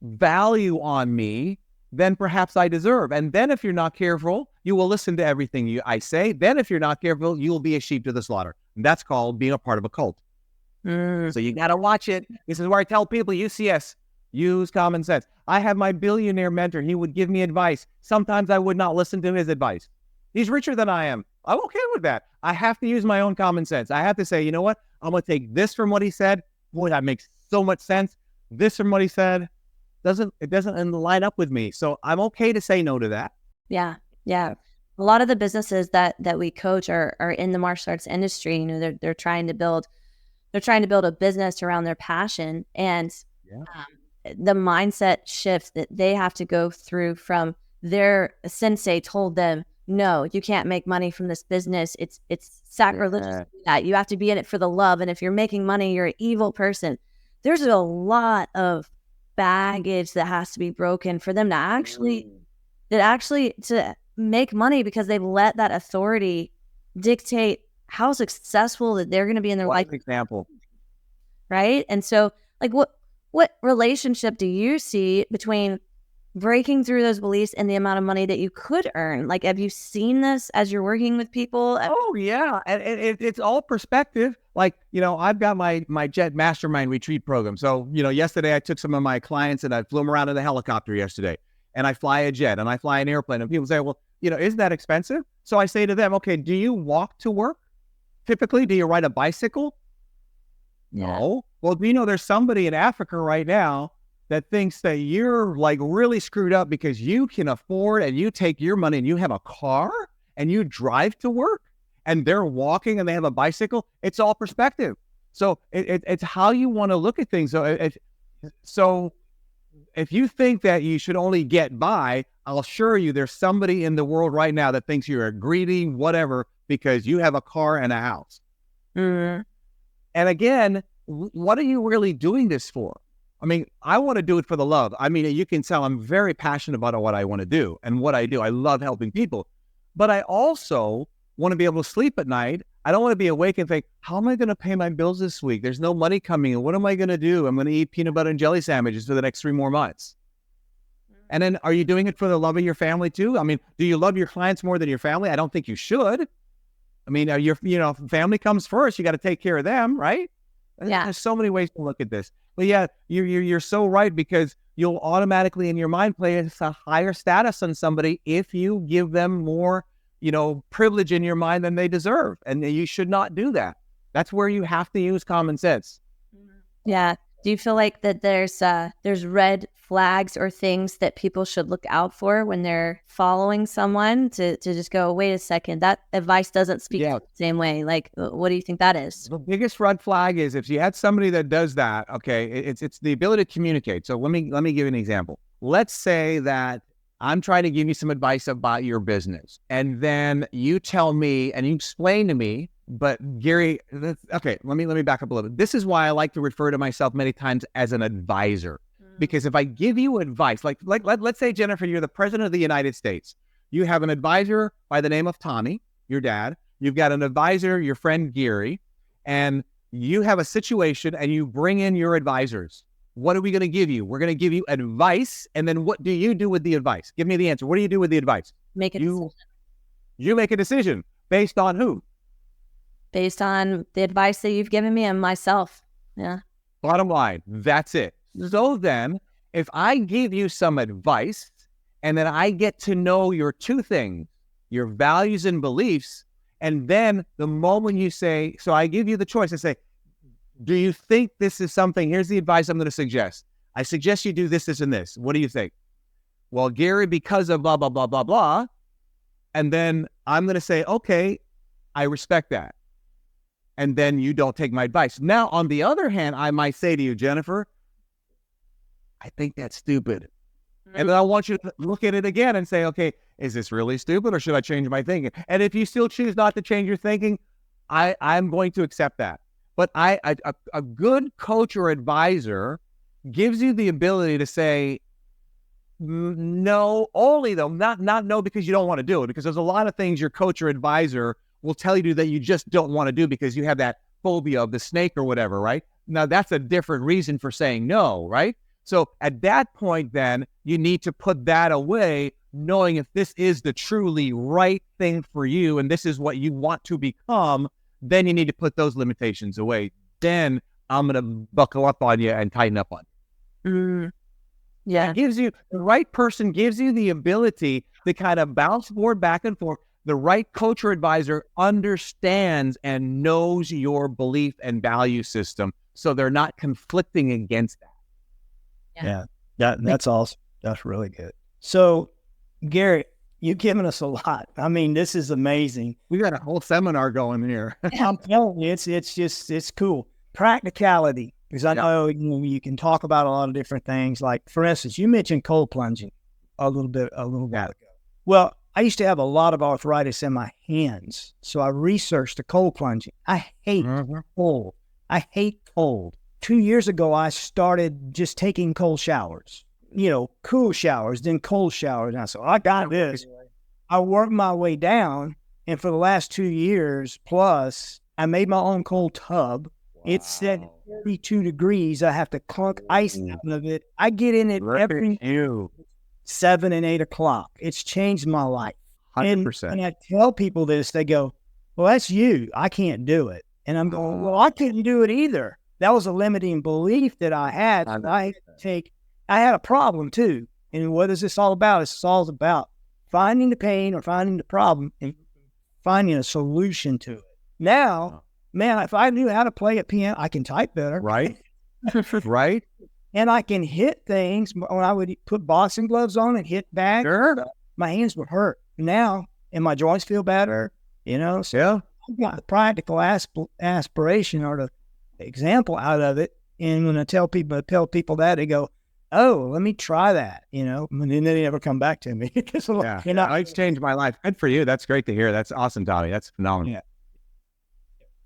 value on me than perhaps I deserve. And then if you're not careful, you will listen to everything I say. Then if you're not careful, you will be a sheep to the slaughter. And that's called being a part of a cult. So you got to watch it. This is where I tell people, UCS, use common sense. I have my billionaire mentor. He would give me advice. Sometimes I would not listen to his advice. He's richer than I am. I'm okay with that. I have to use my own common sense. I have to say, you know what? I'm going to take this from what he said. Boy, that makes so much sense. This from what he said, it doesn't line up with me. So I'm okay to say no to that. Yeah. Yeah. A lot of the businesses that we coach are in the martial arts industry. They're trying to build a business around their passion. And the mindset shift that they have to go through from their sensei told them, no, you can't make money from this business. It's sacrilegious to do that. You have to be in it for the love. And if you're making money, you're an evil person. There's a lot of baggage that has to be broken for them to actually to make money, because they've let that authority dictate how successful that they're going to be in their life. Example. Right. And so like what relationship do you see between breaking through those beliefs and the amount of money that you could earn? Like, have you seen this as you're working with people? Oh yeah. And it's all perspective. Like, I've got my Jet Mastermind retreat program. So, yesterday I took some of my clients and I flew them around in a helicopter yesterday, and I fly a jet and I fly an airplane, and people say, well, isn't that expensive? So I say to them, okay, do you walk to work? Typically, do you ride a bicycle? No. Well, there's somebody in Africa right now that thinks that you're like really screwed up because you can afford, and you take your money and you have a car and you drive to work, and they're walking and they have a bicycle. It's all perspective. So it's how you want to look at things. So if you think that you should only get by, I'll assure you there's somebody in the world right now that thinks you're a greedy whatever because you have a car and a house. Mm-hmm. And again, what are you really doing this for? I mean, I want to do it for the love. I mean, you can tell I'm very passionate about what I want to do and what I do. I love helping people, but I also want to be able to sleep at night. I don't want to be awake and think, how am I going to pay my bills this week? There's no money coming in. What am I going to do? I'm going to eat peanut butter and jelly sandwiches for the next 3 more months. And then are you doing it for the love of your family too? I mean, do you love your clients more than your family? I don't think you should. I mean, family comes first. You got to take care of them, right? Yeah. There's so many ways to look at this. But yeah, you're so right, because you'll automatically in your mind place a higher status on somebody if you give them more, privilege in your mind than they deserve. And you should not do that. That's where you have to use common sense. Yeah. Do you feel like that there's red flags or things that people should look out for when they're following someone to just go, wait a second, that advice doesn't speak the same way? Like, what do you think that is? The biggest red flag is if you had somebody that does that, okay, it's the ability to communicate. So let me give you an example. Let's say that I'm trying to give you some advice about your business, and then you tell me and you explain to me, but Gary, okay, let me back up a little bit. This is why I like to refer to myself many times as an advisor. Because if I give you advice, like let's say, Jennifer, you're the president of the United States. You have an advisor by the name of Tommy, your dad. You've got an advisor, your friend Gary, and you have a situation and you bring in your advisors. What are we going to give you? We're going to give you advice. And then what do you do with the advice? Give me the answer. What do you do with the advice? Make a decision. You make a decision based on who? Based on the advice that you've given me and myself. Yeah. Bottom line, that's it. So then, if I give you some advice and then I get to know your 2 things, your values and beliefs, and then the moment you say, so I give you the choice, I say, do you think this is something, here's the advice I'm going to suggest. I suggest you do this, this, and this. What do you think? Well, Gary, because of blah, blah, blah, blah, blah. And then I'm going to say, okay, I respect that. And then you don't take my advice. Now, on the other hand, I might say to you, Jennifer, I think that's stupid. And then I want you to look at it again and say, okay, is this really stupid or should I change my thinking? And if you still choose not to change your thinking, I'm going to accept that. But a good coach or advisor gives you the ability to say no, only though, not no because you don't want to do it, because there's a lot of things your coach or advisor will tell you to do that you just don't want to do because you have that phobia of the snake or whatever, right? Now that's a different reason for saying no, right? So at that point, then you need to put that away, knowing if this is the truly right thing for you and this is what you want to become, then you need to put those limitations away. Then I'm going to buckle up on you and tighten up on you. Yeah. The right person gives you the ability to kind of bounce forward, back and forth. The right coach or advisor understands and knows your belief and value system, so they're not conflicting against that. Yeah, that's awesome. That's really good. So, Gary, you've given us a lot. I mean, this is amazing. We got a whole seminar going here. I'm telling you, it's cool. Practicality. Because I know, you can talk about a lot of different things. Like, for instance, you mentioned cold plunging a little while ago. Well, I used to have a lot of arthritis in my hands, so I researched the cold plunging. I hate cold. I hate cold. 2 years ago, I started just taking cold showers. Cool showers, then cold showers. And I said, I got this. I worked my way down, and for the last 2 years plus, I made my own cold tub. Wow. It's set 32 degrees. I have to clunk ice out of it. I get in it every 7 and 8 o'clock. It's changed my life. 100%. And I tell people this, they go, well, that's you. I can't do it. And I'm going, well, I couldn't do it either. That was a limiting belief that I had. I had a problem too. And what is this all about? It's all about finding the pain or finding the problem and finding a solution to it. Now, man, if I knew how to play a piano, I can type better. Right. Right. And I can hit things. When I would put boxing gloves on and hit back, my hands would hurt. Now, and my joints feel better, So I've got the practical aspiration or the example out of it. And when I tell people that, they go, oh, let me try that, and then they never come back to me. It's changed my life. Good for you. That's great to hear. That's awesome, Tommy. That's phenomenal. Yeah.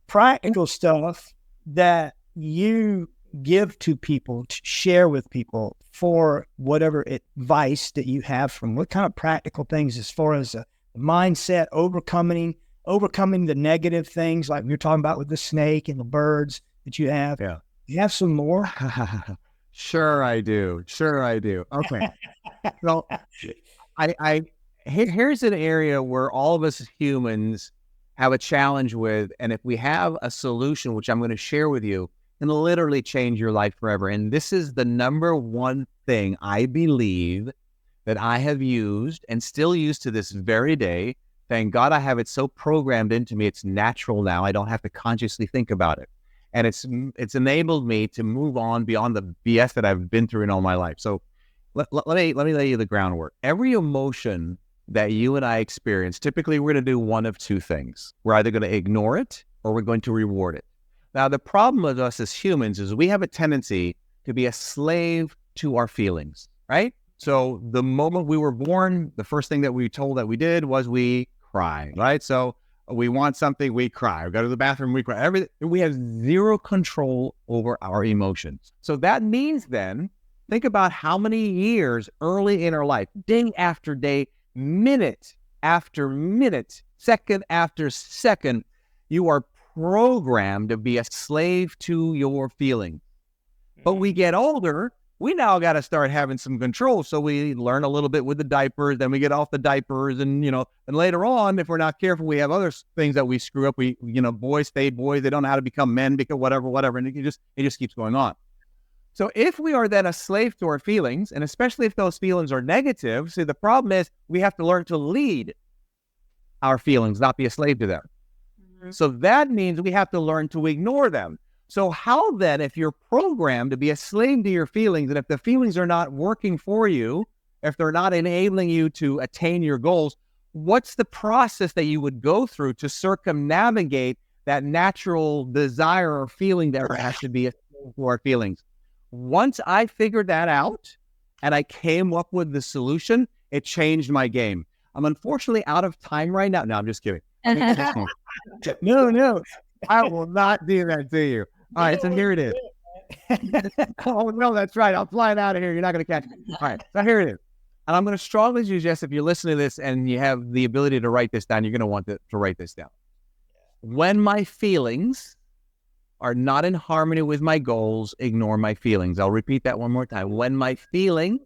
Practical stuff that you give to people, to share with people for whatever advice that you have from what kind of practical things as far as a mindset, overcoming the negative things like we were talking about with the snake and the birds that you have. Yeah. You have some more? Sure I do. Okay. Well, here's an area where all of us as humans have a challenge with, and if we have a solution, which I'm going to share with you, can literally change your life forever. And this is the number one thing I believe that I have used and still use to this very day. Thank God I have it so programmed into me. It's natural now. I don't have to consciously think about it. And it's enabled me to move on beyond the BS that I've been through in all my life. So let me lay you the groundwork. Every emotion that you and I experience, typically we're going to do one of two things. We're either going to ignore it or we're going to reward it. Now, the problem with us as humans is we have a tendency to be a slave to our feelings, right? So the moment we were born, the first thing that we told that we did was we cry, right? So we want something, we cry. We go to the bathroom, we cry. We have zero control over our emotions. So that means then, think about how many years early in our life, day after day, minute after minute, second after second, you are programmed to be a slave to your feelings. But we get older, we now got to start having some control. So we learn a little bit with the diapers, then we get off the diapers, and and later on, if we're not careful, we have other things that we screw up. We, boys stay boys, they don't know how to become men because whatever, and it just keeps going on. So if we are then a slave to our feelings, and especially if those feelings are negative, see, the problem is we have to learn to lead our feelings, not be a slave to them. So that means we have to learn to ignore them. So how then, if you're programmed to be a slave to your feelings, and if the feelings are not working for you, if they're not enabling you to attain your goals, what's the process that you would go through to circumnavigate that natural desire or feeling that has to be a slave to our feelings? Once I figured that out and I came up with the solution, it changed my game. I'm unfortunately out of time right now. No, I'm just kidding. No, I will not do that to you. All right, so here it is. Oh, no, that's right. I'm flying out of here. You're not going to catch me. All right, so here it is. And I'm going to strongly suggest if you're listening to this and you have the ability to write this down, you're going to want to write this down. When my feelings are not in harmony with my goals, ignore my feelings. I'll repeat that one more time. When my feelings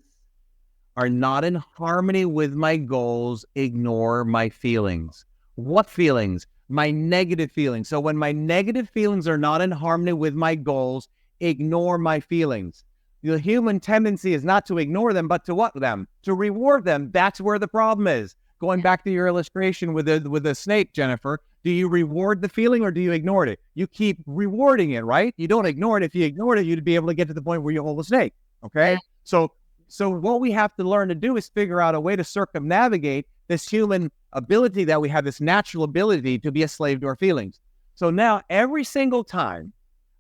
are not in harmony with my goals, ignore my feelings. What feelings? My negative feelings. So when my negative feelings are not in harmony with my goals, ignore my feelings. The human tendency is not to ignore them, but to what them? To reward them. That's where the problem is. Going back to your illustration with the snake, Jennifer, do you reward the feeling or do you ignore it? You keep rewarding it, right? You don't ignore it. If you ignored it, you'd be able to get to the point where you hold the snake, okay? So what we have to learn to do is figure out a way to circumnavigate this human ability that we have, this natural ability to be a slave to our feelings. So now every single time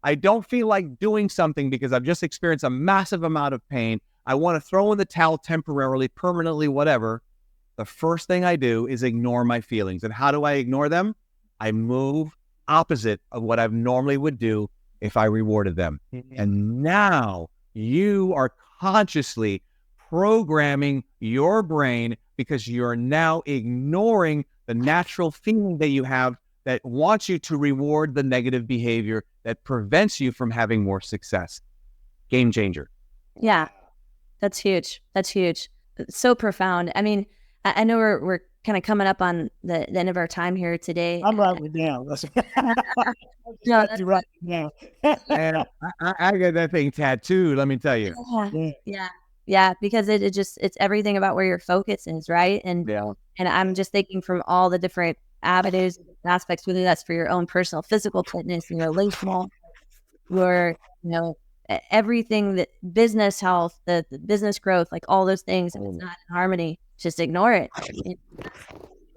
I don't feel like doing something because I've just experienced a massive amount of pain. I want to throw in the towel temporarily, permanently, whatever. The first thing I do is ignore my feelings. And how do I ignore them? I move opposite of what I normally would do if I rewarded them. And now you are consciously programming your brain because you're now ignoring the natural feeling that you have that wants you to reward the negative behavior that prevents you from having more success. Game changer. Yeah, that's huge. That's huge. It's so profound. I mean, I know we're kind of coming up on the end of our time here today. I'm writing it down. No, You write it down. And I got that thing tattooed, let me tell you. Yeah, because it's everything about where your focus is, right? And I'm just thinking from all the different avenues, aspects, whether that's for your own personal physical fitness, relational, your, everything, that business health, the business growth, like all those things, if it's not in harmony, just ignore it.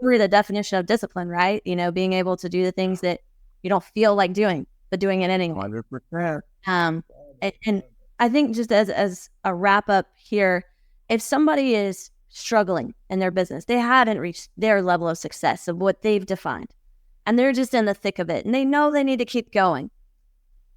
We're the definition of discipline, right? Being able to do the things that you don't feel like doing, but doing it anyway. 100%. And I think just as a wrap up here, if somebody is struggling in their business, they haven't reached their level of success of what they've defined, and they're just in the thick of it, and they know they need to keep going,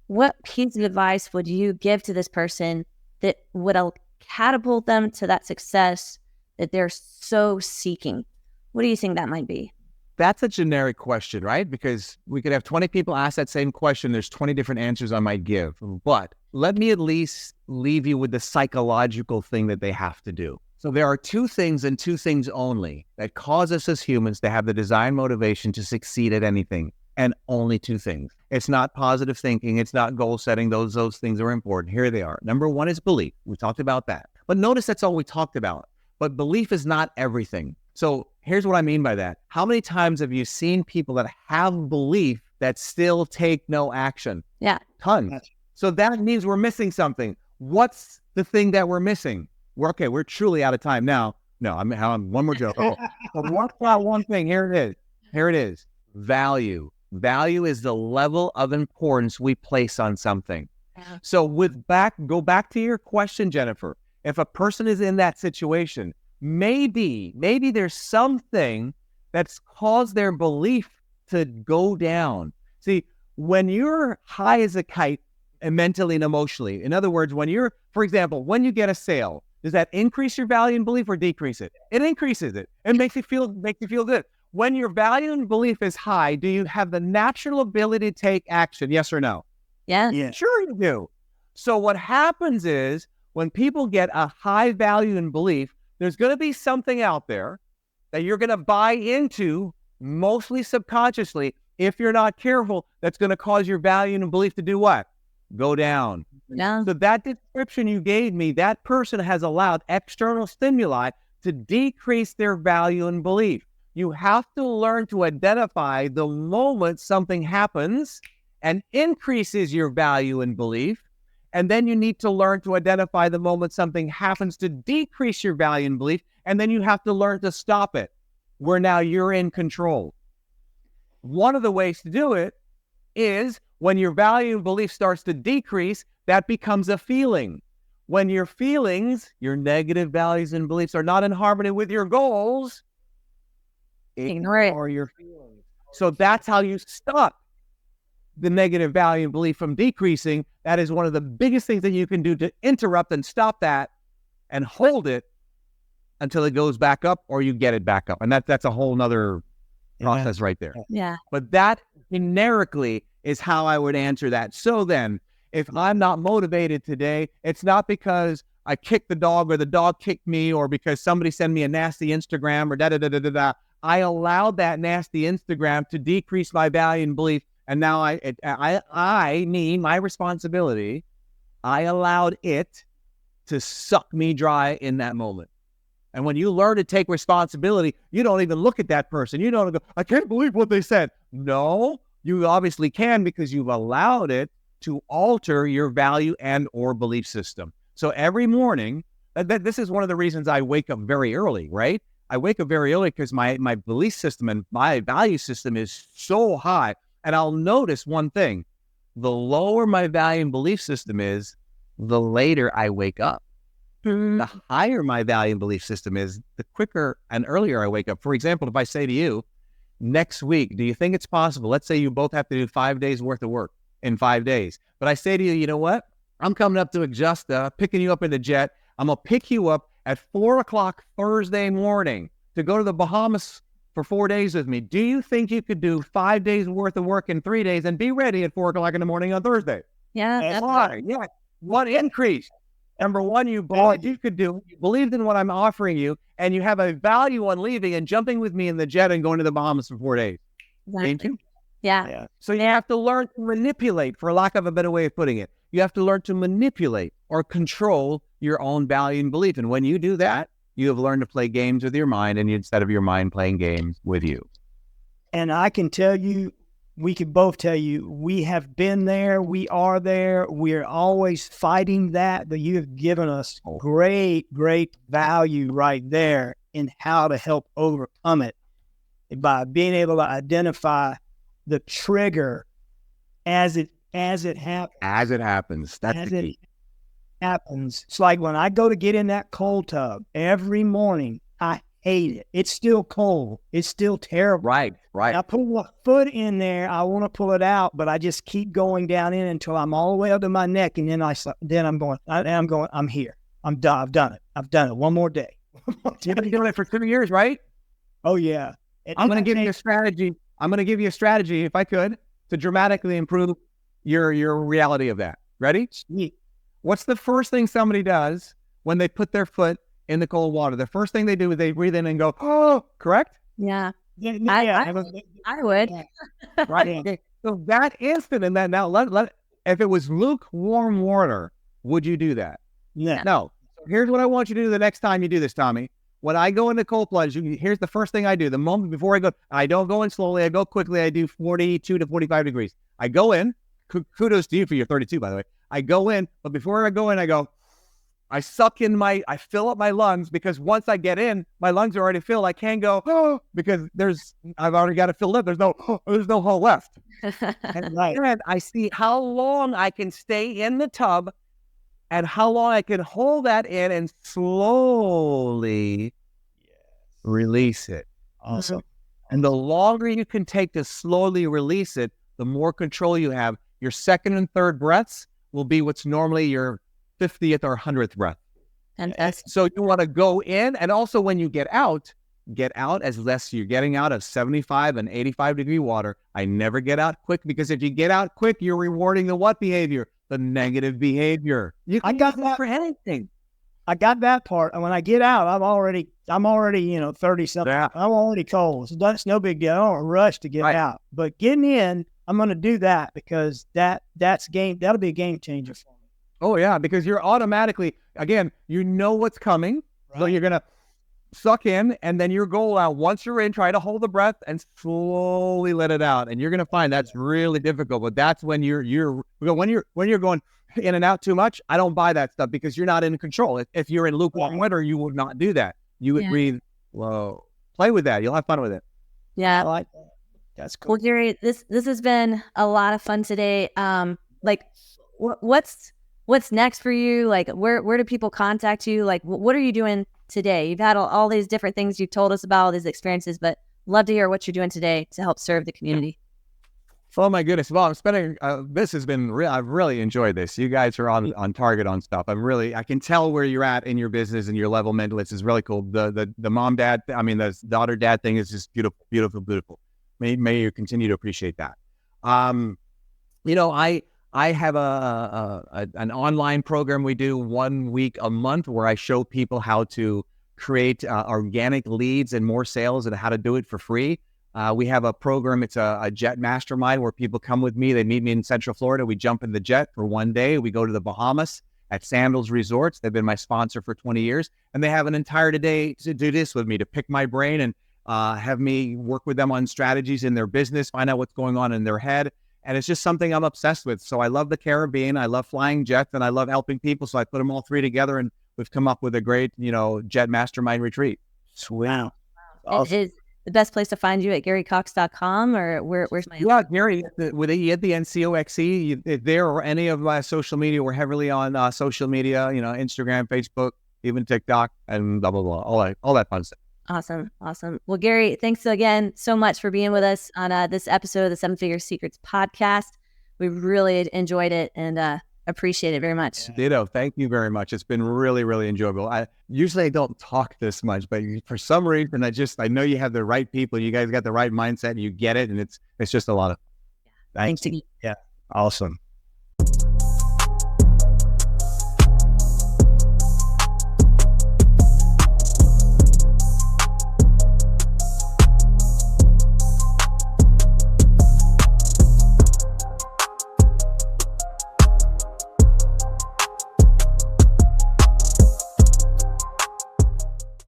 what piece of advice would you give to this person that would catapult them to that success that they're so seeking? What do you think that might be? That's a generic question, right? Because we could have 20 people ask that same question. There's 20 different answers I might give. But let me at least leave you with the psychological thing that they have to do. So there are two things and two things only that cause us as humans to have the design motivation to succeed at anything. And only two things. It's not positive thinking. It's not goal setting. Those things are important. Here they are. Number one is belief. We talked about that. But notice that's all we talked about. But belief is not everything. So here's what I mean by that. How many times have you seen people that have belief that still take no action? Yeah. Tons. So that means we're missing something. What's the thing that we're missing? We're truly out of time now. No, I'm one more joke. But what's that one thing? Here it is. Value. Value is the level of importance we place on something. Yeah. So go back to your question, Jennifer. If a person is in that situation, maybe there's something that's caused their belief to go down. See, when you're high as a kite and mentally and emotionally, in other words, for example, when you get a sale, does that increase your value and belief or decrease it? It increases it. It makes you feel good. When your value and belief is high, do you have the natural ability to take action? Yes or no? Yeah. Sure you do. So what happens is when people get a high value and belief, there's going to be something out there that you're going to buy into, mostly subconsciously, if you're not careful, that's going to cause your value and belief to do what? Go down. Yeah. So that description you gave me, that person has allowed external stimuli to decrease their value and belief. You have to learn to identify the moment something happens and increases your value and belief. And then you need to learn to identify the moment something happens to decrease your value and belief. And then you have to learn to stop it, where now you're in control. One of the ways to do it is when your value and belief starts to decrease, that becomes a feeling. When your feelings, your negative values and beliefs are not in harmony with your goals, ignore your feelings. So that's how you stop the negative value and belief from decreasing. That is one of the biggest things that you can do to interrupt and stop that and hold it until it goes back up or you get it back up. And that's a whole nother process right there. Yeah. But that generically is how I would answer that. So then, if I'm not motivated today, it's not because I kicked the dog or the dog kicked me or because somebody sent me a nasty Instagram or da-da-da-da-da-da. I allowed that nasty Instagram to decrease my value and belief. And now my responsibility, I allowed it to suck me dry in that moment. And when you learn to take responsibility, you don't even look at that person. You don't go, I can't believe what they said. No, you obviously can because you've allowed it to alter your value and or belief system. So every morning, this is one of the reasons I wake up very early, right? I wake up very early because my belief system and my value system is so high. And I'll notice one thing. the lower my value and belief system is, the later I wake up. The higher my value and belief system is, the quicker and earlier I wake up. For example, if I say to you, next week, do you think it's possible? Let's say you both have to do 5 days worth of work in 5 days. But I say to you, you know what? I'm coming up to Augusta, picking you up in the jet. I'm going to pick you up at 4 o'clock Thursday morning to go to the Bahamas for 4 days with me. Do you think you could do 5 days worth of work in 3 days and be ready at 4 o'clock in the morning on Thursday? Yeah. Why? Yeah. What increase? Number one, you believed you could do. You believed in what I'm offering you, and you have a value on leaving and jumping with me in the jet and going to the Bahamas for 4 days. Exactly. Yeah. So you have to learn to manipulate, for lack of a better way of putting it. You have to learn to manipulate or control your own value and belief. And when you do that, you have learned to play games with your mind, and instead of your mind playing games with you. And I can tell you, we can both tell you, we have been there. We are there. We're always fighting that, but you have given us great value right there in how to help overcome it by being able to identify the trigger as it happens. As it happens. That's the key. Happens. It's like when I go to get in that cold tub every morning, I hate it. It's still cold. It's still terrible. Right. I put my foot in there. I want to pull it out, but I just keep going down in until I'm all the way up to my neck, and then I'm here. I'm done. I've done it. One more day. You've been doing it for 2 years, right? Oh yeah. I'm going to give you a strategy. I'm going to give you a strategy, if I could, to dramatically improve your reality of that. Ready? Sweet. What's the first thing somebody does when they put their foot in the cold water? The first thing they do is they breathe in and go, oh, correct? Yeah. I would. Right. So that instant and that now, if it was lukewarm water, would you do that? Yeah. No. So here's what I want you to do the next time you do this, Tommy. When I go into cold plunge, here's the first thing I do. The moment before I don't go in slowly. I go quickly. I do 42 to 45 degrees. I go in. Kudos to you for your 32, by the way. I go in, but before I go in, I suck in I fill up my lungs, because once I get in, my lungs are already filled. I can't go, because I've already got it filled up. There's no hole left. And then I see how long I can stay in the tub and how long I can hold that in and slowly release it. Awesome. And the longer you can take to slowly release it, the more control you have. Your second and third breaths will be what's normally your 50th or 100th breath. Fantastic. So you want to go in, and also when you get out as less you're getting out of 75 and 85 degree water. I never get out quick, because if you get out quick, you're rewarding the what behavior? The negative behavior. I got that for anything. I got that part. And when I get out, I'm already 30 something. Yeah. I'm already cold. So that's no big deal. I don't rush to get out. But getting in, I'm going to do that, because that'll be a game changer for me. Oh yeah, because you're automatically, again, you know what's coming. Right. So you're going to suck in, and then your goal out. Once you're in, try to hold the breath and slowly let it out. And you're going to find that's really difficult. But that's when you're going in and out too much. I don't buy that stuff, because you're not in control. If you're in lukewarm water, you would not do that. You would breathe low. Play with that. You'll have fun with it. Yeah. I like that. That's cool. Well, Gary, this has been a lot of fun today. What's next for you? Like, where do people contact you? Like, what are you doing today? You've had all these different things you've told us about, all these experiences, but love to hear what you're doing today to help serve the community. Oh my goodness. Well, I'm spending, this has been real. I've really enjoyed this. You guys are on target on stuff. I can tell where you're at in your business and your level mentally. This is really cool. The mom, dad, the daughter, dad thing is just beautiful, beautiful, beautiful. May you continue to appreciate that. I have an online program we do 1 week a month, where I show people how to create organic leads and more sales, and how to do it for free. We have a program. It's a jet mastermind, where people come with me. They meet me in Central Florida. We jump in the jet for 1 day. We go to the Bahamas at Sandals Resorts. They've been my sponsor for 20 years. And they have an entire day to do this with me, to pick my brain and have me work with them on strategies in their business, find out what's going on in their head. And it's just something I'm obsessed with. So I love the Caribbean. I love flying jets, and I love helping people. So I put them all three together, and we've come up with a great, jet mastermind retreat. Wow. Awesome. the best place to find you at GaryCoxe.com, or where's my... Yeah, Gary, with the NCOXE there, or any of my social media. We're heavily on social media, Instagram, Facebook, even TikTok, and blah, blah, blah, all that fun stuff. Awesome. Well, Gary, thanks again so much for being with us on this episode of the Seven Figure Secrets podcast. We really enjoyed it and appreciate it very much. Ditto. Thank you very much. It's been really, really enjoyable. I usually don't talk this much, but for some reason, I know you have the right people. You guys got the right mindset and you get it. And it's just a lot of Thanks again. Yeah. Awesome.